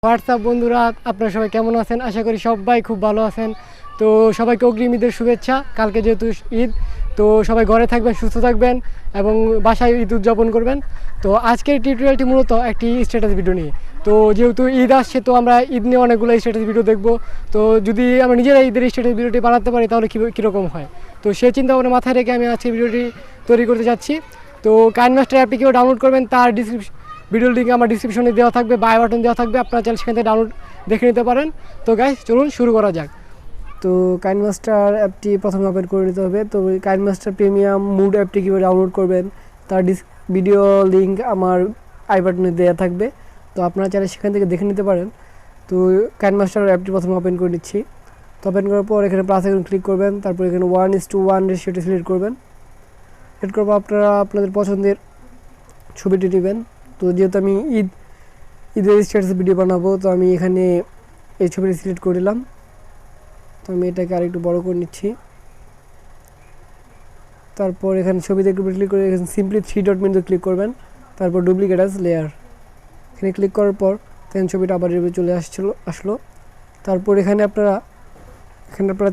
WhatsApp বন্ধুরা, আপনারা সবাই কেমন আছেন? আশা করি সবাই খুব ভালো আছেন। তো সবাইকে অগ্রিম ঈদের শুভেচ্ছা। কালকে যেহেতু ঈদ, তো সবাই ঘরে থাকবেন, সুস্থ থাকবেন এবং বাসায় ঈদ উদযাপন করবেন। তো আজকের টিউটোরিয়ালটি মূলত একটি স্ট্যাটাস ভিডিও নিয়ে। তো যেহেতু ঈদ আসছে, তো আমরা ঈদ নিয়ে অনেকগুলো স্ট্যাটাস ভিডিও দেখব। তো যদি আমরা নিজেরা ঈদের স্ট্যাটাস ভিডিওটি বানাতে পারি তাহলে কীরকম হয়, তো সেই চিন্তা ভাবনা মাথায় রেখে আমি আজকে ভিডিওটি তৈরি করতে যাচ্ছি। তো কাইনমাস্টার অ্যাপটি কীভাবে ডাউনলোড করবেন তার ভিডিও লিঙ্ক আমার ডিসক্রিপশনে দেওয়া থাকবে, বাই বাটন দেওয়া থাকবে, আপনারা চাইলে সেখান থেকে ডাউনলোড দেখে নিতে পারেন। তো গাইস, চলুন শুরু করা যাক। তো কাইনমাস্টার অ্যাপটি প্রথমে ওপেন করে নিতে হবে। তো কাইনমাস্টার প্রিমিয়াম মুড অ্যাপটি কীভাবে ডাউনলোড করবেন তার ভিডিও লিঙ্ক আমার আই বাটনে দেওয়া থাকবে, তো আপনারা চাইলে সেখান থেকে দেখে নিতে পারেন। তো কাইনমাস্টার অ্যাপটি প্রথমে ওপেন করে নিচ্ছি। তো ওপেন করার পর এখানে প্লাস আইকন ক্লিক করবেন, তারপর এখানে 1:1 রেশিওটি সিলেক্ট করবেন। সিলেক্ট করবো আপনারা আপনাদের পছন্দের ছবিটি নেবেন। তো যেহেতু আমি ঈদের স্ট্যাটাস ভিডিও বানাবো, তো আমি এখানে এই ছবিটি সিলেক্ট করে নিলাম। তো আমি এটাকে আরেকটু বড় করে নিচ্ছি। তারপর এখানে ছবিতে একটু ক্লিক করে এখানে সিম্পলি 3 ডট মেনুতে ক্লিক করবেন, তারপর ডুপ্লিকেট অ্যাজ লেয়ার এখানে ক্লিক করার পর তখন ছবিটা আবার চলে আসলো। তারপর এখানে আপনারা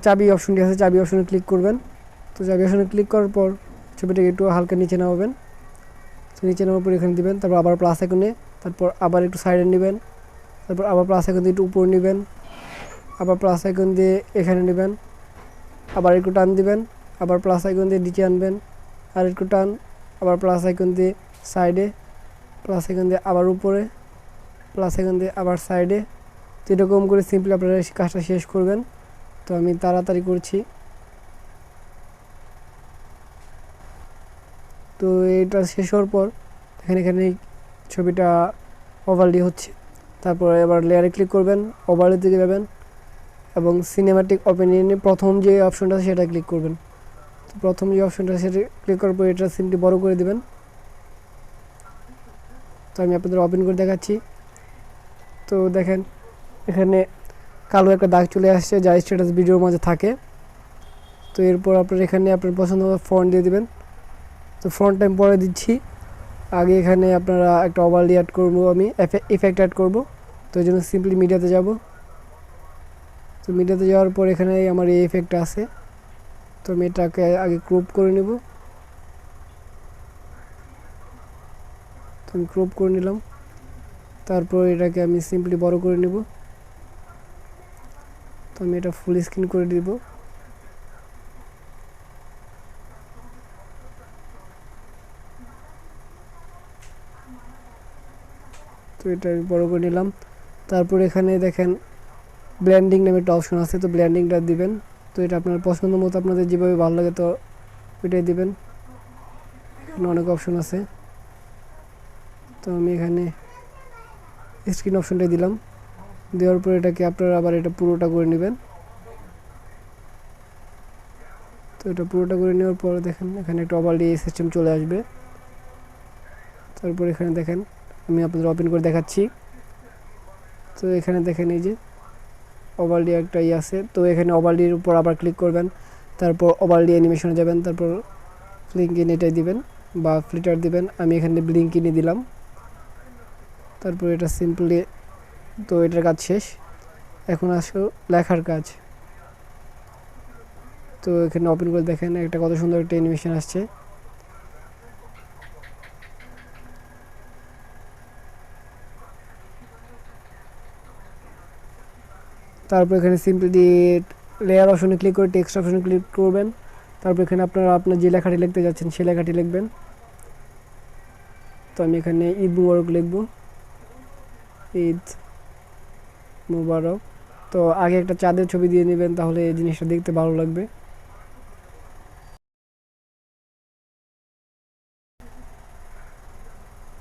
চাবি অপশনটি আছে, চাবি অপশনে ক্লিক করবেন। তো চাবি অপশনে ক্লিক করার পর ছবিটাকে একটু হালকা নিচে নামাবেন। তো নিচে নামার পর এখানে দিবেন, তারপর আবার প্লাস আইকনে, তারপর আবার একটু সাইডে নেবেন, তারপর আবার প্লাস আইকন দিয়ে একটু উপর নেবেন, আবার প্লাস আইকন দিয়ে এখানে নেবেন, আবার একটু টান দিবেন, আবার প্লাস আইকন দিয়ে নিচে আনবেন, আর একটু টান, আবার প্লাস আইকন দিয়ে সাইডে, প্লাস আইকন দিয়ে আবার উপরে, প্লাস আইকন দিয়ে আবার সাইডে। তো এরকম করে সিম্পলি আপনারা কাজটা শেষ করবেন। তো আমি তাড়াতাড়ি করছি। তো এটা শেষ হওয়ার পর এখানে ছবিটা ওভারলি হচ্ছে। তারপরে এবার লেয়ারে ক্লিক করবেন, ওভারলি দিকে যাবেন এবং সিনেমাটিক ওপেনিয়নে প্রথম যে অপশনটা আছে সেটা ক্লিক করবেন। তো প্রথম যে অপশনটা সেটা ক্লিক করার পর এটা সিম্পলি বড় করে দিবেন। তো আমি আপনাদের ওপেন করে দেখাচ্ছি। তো দেখেন এখানে কালো একটা দাগ চলে আসছে যা স্ট্যাটাস ভিডিওর মাঝে থাকে। তো এরপর আপনারা এখানে আপনার পছন্দ মতো ফন্ট দিয়ে দিবেন। তো ফন্ট আমি পরে দিচ্ছি, আগে এখানে আপনারা একটা ওভারলি অ্যাড করবো, আমি ইফেক্ট অ্যাড করব। তো এই জন্য সিম্পলি মিডিয়াতে যাব। তো মিডিয়াতে যাওয়ার পর এখানে আমার এই ইফেক্টটা আছে, তো আমি এটাকে আগে ক্রপ করে নেব। তো আমি ক্রপ করে নিলাম, তারপর এটাকে আমি সিম্পলি বড় করে নেব। তো আমি এটা ফুল স্ক্রিন করে দিব। তো এটা আমি বড় করে নিলাম। তারপর এখানে দেখেন ব্ল্যান্ডিং নামে একটা অপশন আছে, তো ব্ল্যান্ডিংটা দিবেন। তো এটা আপনার পছন্দ মতো আপনাদের যেভাবে ভালো লাগে তো ওইটাই দিবেন। এখানে অনেক অপশন আছে, তো আমি এখানে স্ক্রিন অপশনটাই দিলাম। দেওয়ার পর এটাকে আপনারা আবার এটা পুরোটা করে নেবেন। তো এটা পুরোটা করে নেওয়ার পর দেখেন এখানে একটা ওভারলি সিস্টেম চলে আসবে। তারপর এখানে দেখেন আমি আপনাদের ওপেন করে দেখাচ্ছি। তো এখানে দেখেন এই যে ওভারলি একটা আছে, তো এখানে ওভারলির উপর আবার ক্লিক করবেন, তারপর ওভারলি অ্যানিমেশনে যাবেন, তারপর ব্লিঙ্ক ইন এটাই দিবেন বা ফ্লিটার দিবেন। আমি এখানে ব্লিঙ্ক ইনে দিলাম। তারপর এটা সিম্পলি, তো এটার কাজ শেষ। এখন আসো লেখার কাজ। তো এখানে ওপেন করে দেখেন একটা কত সুন্দর একটা অ্যানিমেশন আসছে। তারপর এখানে সিম্পলি লেয়ার অপশনে ক্লিক করে টেক্সট অপশনে ক্লিক করবেন। তারপর এখানে আপনারা আপনার যে লেখাটি লিখতে যাচ্ছেন সেই লেখাটি লিখবেন। তো আমি এখানে ঈদ মুবারক লিখব, ঈদ মুবারক। তো আগে একটা চাঁদের ছবি দিয়ে নেবেন, তাহলে এই জিনিসটা দেখতে ভালো লাগবে।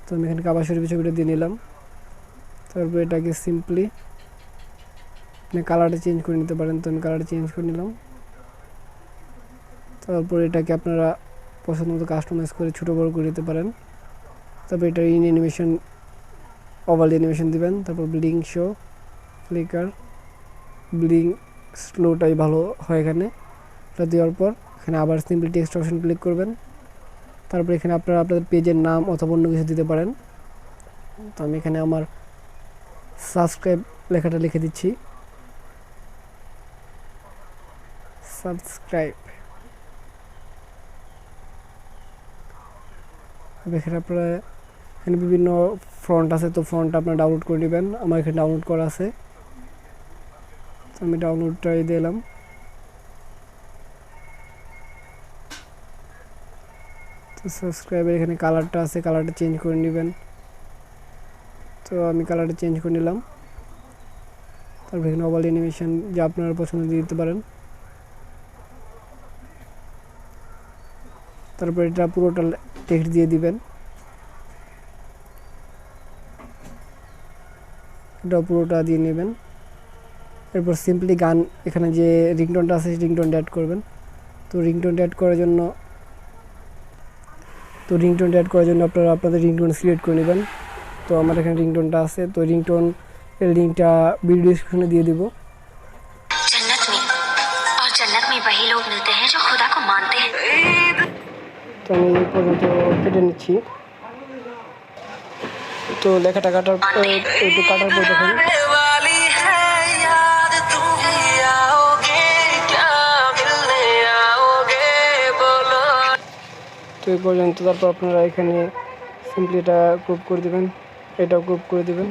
তো আমি এখানে কাবা শরীফের ছবিটা দিয়ে নিলাম। তারপর এটাকে সিম্পলি আপনি কালারটা চেঞ্জ করে নিতে পারেন, তো আমি কালারটা চেঞ্জ করে নিলাম। তারপর এটাকে আপনারা পছন্দ মতো কাস্টমাইজ করে ছোটো বড়ো করে দিতে পারেন। তারপর এটা ইন অ্যানিমেশন ওভারলি অ্যানিমেশন দিবেন, তারপর ব্লিঙ্ক শো, ফ্লিকার, ব্লিঙ্ক স্লোটাই ভালো হয় এখানে। এটা দেওয়ার পর এখানে আবার সিম্পলি টেক্সট অপশন ক্লিক করবেন। তারপর এখানে আপনারা আপনাদের পেজের নাম অথবা অন্য কিছু দিতে পারেন। তো আমি এখানে আমার সাবস্ক্রাইব লেখাটা লিখে দিচ্ছি, সাবস্ক্রাইব। এখানে আপনারা এখানে বিভিন্ন ফন্ট আছে, তো ফন্ট আপনারা ডাউনলোড করে নেবেন। আমার এখানে ডাউনলোড করা আছে, তো আমি ডাউনলোডটাই দিলাম। তো সাবস্ক্রাইবের এখানে কালারটা আছে, কালারটা চেঞ্জ করে নেবেন। তো আমি কালারটা চেঞ্জ করে নিলাম। তারপর এখানে ওভাল অ্যানিমেশন যা আপনারা পছন্দ দিয়ে দিতে পারেন। তারপর এটা পুরোটা টেক্সট দিয়ে দিবেন, এটা পুরোটা দিয়ে নেবেন। এরপর সিম্পলি গান এখানে যে রিংটোনটা আছে রিংটোনটা অ্যাড করবেন। তো রিংটোনটা অ্যাড করার জন্য আপনারা আপনাদের রিংটোন সিলেক্ট করে নেবেন। তো আমার এখানে রিংটোনটা আছে, তো রিংটোন এর লিঙ্কটা ভিডিও ডেসক্রিপশনে দিয়ে দিব। তো আমি এই পর্যন্ত কেটে নিচ্ছি। তো লেখাটা কাটার পর দেখুন তো এই পর্যন্ত। তারপর আপনারা এখানে সিম্পলি এটা গ্রুপ করে দেবেন, এটাও গ্রুপ করে দেবেন।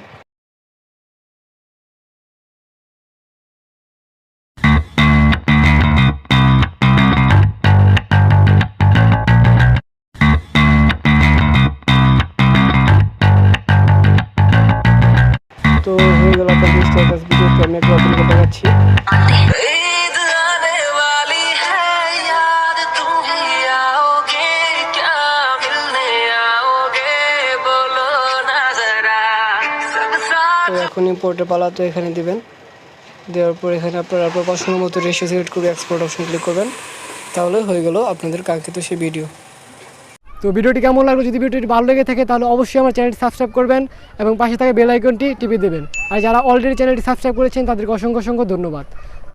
তো হয়ে গেল আপনাদের স্ট্যাটাস ভিডিও। তো আমি একটু ওপেন করে দেখাচ্ছি। তো এখন ইম্পোর্টের পালা, তো এখানে দিবেন। দেওয়ার পর এখানে আপনারা আপনার পছন্দ মতো রেশিও সিলেক্ট করে এক্সপোর্ট অপশন ক্লিক করবেন, তাহলে হয়ে গেল আপনাদের কাঙ্ক্ষিত সেই ভিডিও। তো ভিডিওটি কেমন লাগলো? যদি ভিডিওটি ভালো লেগে থাকে তাহলে অবশ্যই আমার চ্যানেলটি সাবস্ক্রাইব করবেন এবং পাশে থাকা বেল আইকনটি টিপে দেবেন। আর যারা অলরেডি চ্যানেলটি সাবস্ক্রাইব করেছেন তাদেরকে অসংখ্য ধন্যবাদ।